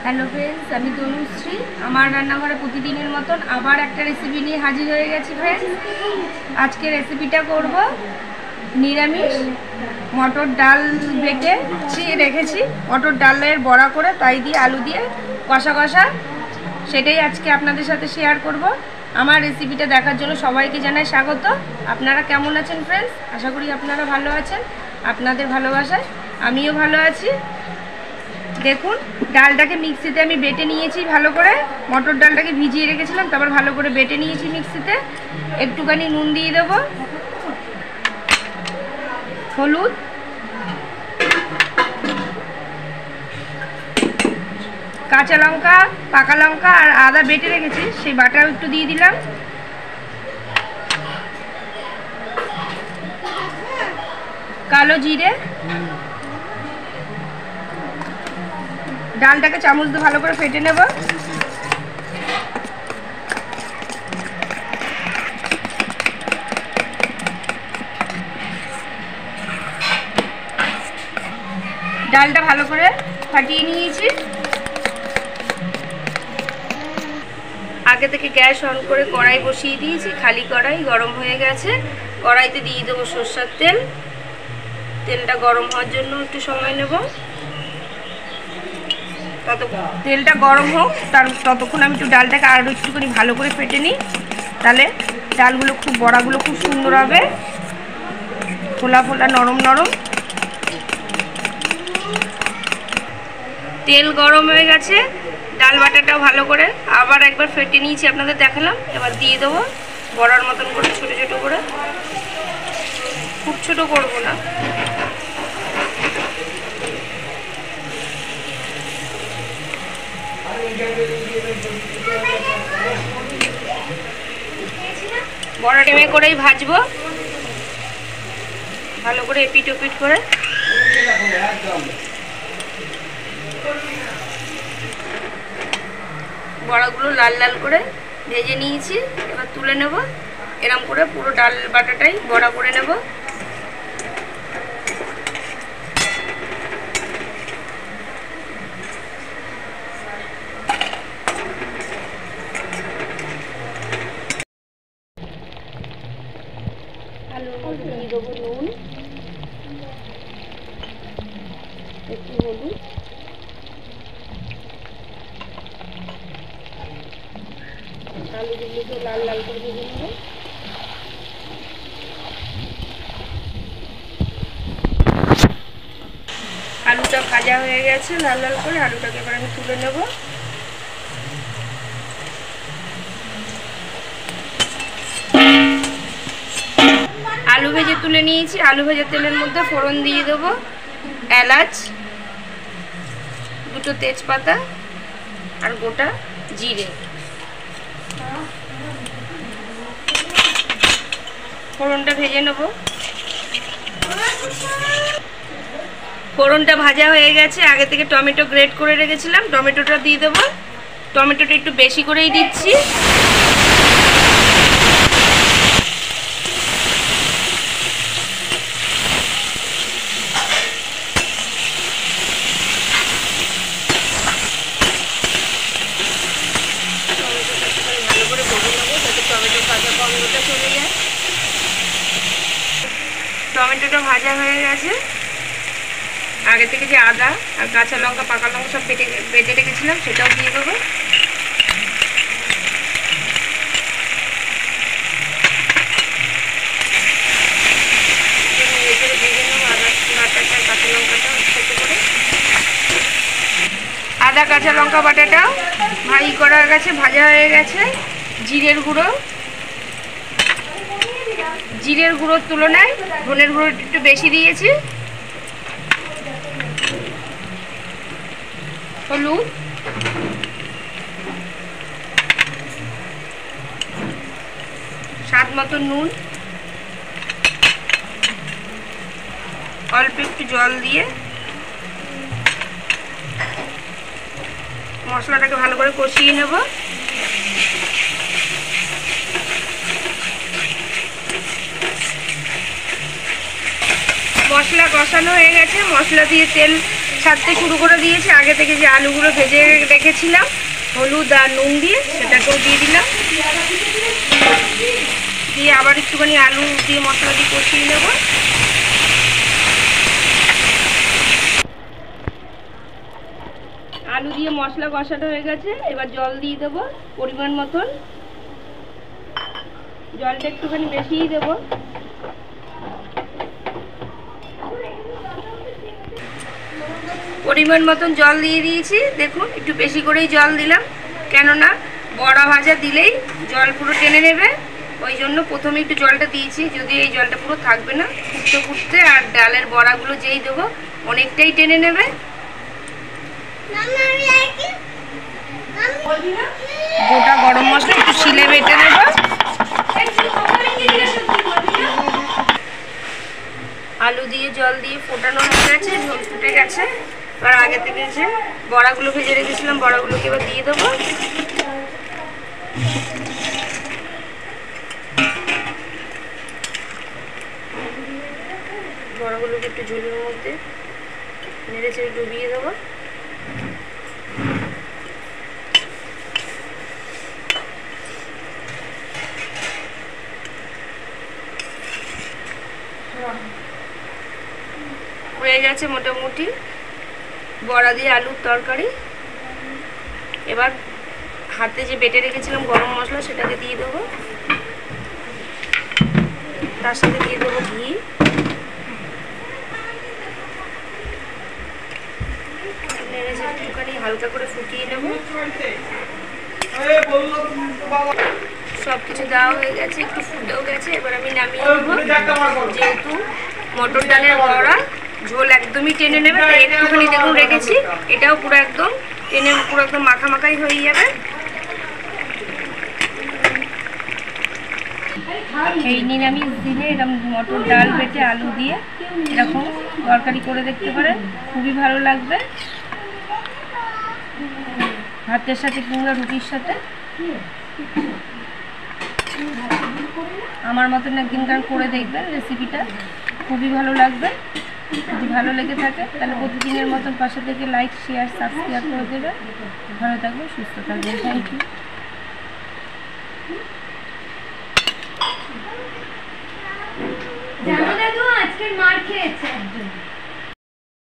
Hello friends, আমি তনুশ্রী। আমার রান্নাঘরে প্রতিদিনের মতন আবার একটা রেসিপি নিয়ে হাজির হয়ে গেছি ফ্রেন্ডস। আজকে রেসিপিটা করব নিরামিষ মটর ডাল বেটে রেখেছি, মটর ডালের বড়া করে তাই দিয়ে আলু দিয়ে কষা কষা, সেটাই আজকে আপনাদের সাথে শেয়ার করব। আমার রেসিপিটা দেখার জন্য সবাইকে জানাই স্বাগত। আপনারা কেমন আছেন ফ্রেন্ডস? আশা করি আপনারা ভালো আছেন। আপনাদের ভালোবাসায় আমিও ভালো আছি। দেখুন, ডালটাকে মিক্সিতে আমি বেটে নিয়েছি ভালো করে। মটর ডালটাকে ভিজিয়ে রেখেছিলাম, তারপর ভালো করে বেটে নিয়েছি মিক্সিতে। একটুখানি নুন দিয়ে দেব, হলুদ, কাঁচা লঙ্কা, পাকা লঙ্কা আর আদা বেটে রেখেছি সেই বাটাও একটু দিয়ে দিলাম। কালো জিরে, ডালটাকে চামচ দিয়ে ভালো করে ফেটে নেব। ডালটা ভালো করে ফাটিয়ে নিয়েছি। আগে থেকে গ্যাস অন করে কড়াই বসিয়ে দিয়েছি, খালি কড়াই গরম হয়ে গেছে। কড়াইতে দিয়ে দেবো সরষের তেল। তেলটা গরম হওয়ার জন্য একটু সময় নেব। তেলটা গরম হোক, ততক্ষণ আমি একটু ডালটাকে আরও একটুখানি ভালো করে ফেটে নিই, তাহলে ডালগুলো বড়াগুলো খুব সুন্দর হবে, ফোলা ফোলা নরম নরম। তেল গরম হয়ে গেছে, ডাল বাটাটাও ভালো করে আবার একবার ফেটে নিয়েছি, আপনাদের দেখালাম। এবার দিয়ে দেবো বড়ার মতন করে ছোটো ছোটো করে, খুব ছোটো করবো না। বড়া টেমে করেই ভাজবো ভালো করে, এপিট ওপিট করে। বড়াগুলো লাল লাল করে ভেজে নিয়েছি, এবার তুলে নেব। এরম করে পুরো ডাল বাটাটাই বড়া করে নেব। দিয়ে দেবো নুন, একটু হলুদ, আলুগুলোকে লাল লাল করে ভেজে নেব। আলুটা ভাজা হয়ে গেছে লাল লাল করে, আলুটাকে এবার আমি তুলে নেব। আলু ভেজে তুলে নিয়েছি। আলু ভেজে তেলের মধ্যে ফোড়ন দিয়ে দেবো এলাচ, দুটো তেজপাতা আর গোটা জিরে। ফোড়নটা ভেজে নেব। ফোড়নটা ভাজা হয়ে গেছে, আগে থেকে টমেটো গ্রেট করে রেখেছিলাম, টমেটোটা দিয়ে দেবো। টমেটোটা একটু বেশি করেই দিচ্ছি। ভালো করে ভেজে নেবো যাতে টমেটোর ভাজা গন্ধটা চলে যায়। টমেটোটা ভাজা হয়ে গেছে, আগে থেকে যে আদা আর কাঁচা লঙ্কা, পাকা লঙ্কা সব বেটে রেখেছিলাম সেটাও দিয়ে দেবো। আদা কাঁচা লঙ্কা বাটাটাও ভাই করা হয়ে গেছে, ভাজা হয়ে গেছে। জিরের গুঁড়ো, জিরের গুঁড়োর তুলনায় ধনের গুঁড়ো একটু বেশি দিয়েছি। হলুদ, স্বাদ মতো নুন, অল্প একটু জল দিয়ে মশলাটাকে ভালো করে কষিয়ে নেব। মশলা কষানো হয়ে গেছে, মশলা দিয়ে তেল ছাড়তে শুরু করে দিয়েছে। আগে থেকে যে আলুগুলো ভেজে রেখেছিলাম হলুদ আর নুন দিয়ে, সেটাকেও দিয়ে দিলাম। দিয়ে আবার একটুখানি আলু দিয়ে মশলা দিয়ে কষিয়ে নেব। আলু দিয়ে মশলা কষাটা হয়ে গেছে, এবার জল দিয়ে দেবো পরিমাণ মতন। জলটা একটুখানি বেশিই দেবো। পরিমাণ মতন জল দিয়ে দিয়েছি। দেখুন একটু বেশি করেই জল দিলাম, কেননা বড়া ভাজা দিলেই জল পুরো টেনে নেবে, ওই জন্য প্রথমে একটু জলটা দিয়েছি। যদি এই জলটা পুরো থাকবে না, ফুটতে ফুটতে আর ডালের বড়াগুলো যেই দেবো অনেকটাই টেনে নেবে। গোটা গরম মশলা একটু শিলে বেটে নেব। আলু দিয়ে জল দিয়ে ফোটানো হয়ে গেছে, ঝোল ফুটে গেছে। আর আগে থেকে যে বড়াগুলো ভেজে রেখেছিলাম বড়াগুলোকে এবার দিয়ে দেবো। বড়াগুলোকে একটু ঝোলের মধ্যে নেড়ে চেড়ে ডুবিয়ে দেবো। হয়ে গেছে মোটামুটি বড়া দিয়ে আলুর তরকারি। এবার হাতে যে বেটে রেখেছিলাম গরম মশলা সেটাকে দিয়ে দেবো, তার সাথে দিয়ে দেবো ঘি। একটুখানি হালকা করে ফুটিয়ে নেব। সব কিছু দেওয়া হয়ে গেছে, একটু ফুটেও গেছে। এবার আমি নামিয়ে নেবো। যেহেতু মটর ডালের বড়া ঝোল একদমই টেনে নেবে, তাই একটুখানি দেখুন রেখেছি। এটাও পুরো একদম টেনে পুরো একদম মাখামাখাই হয়ে যাবে। এই নিরামিষ দিনে এরকম মটর ডাল বেটে আলু দিয়ে এরকম তরকারি করে দেখতে পারেন, খুবই ভালো লাগবে ভাতের সাথে কিংবা রুটির সাথে। আমার মতন একদিনকার করে দেখবেন রেসিপিটা, খুবই ভালো লাগবে। যদি ভালো লেগে থাকে তাহলে প্রতিদিনের মতন পাশে থেকে লাইক শেয়ার সাবস্ক্রাইব করে দেবেন। ভালো থাকবেন, সুস্থ থাকবেন। Thank you. জানো দাদু আজকের মার খেয়েছে একজন।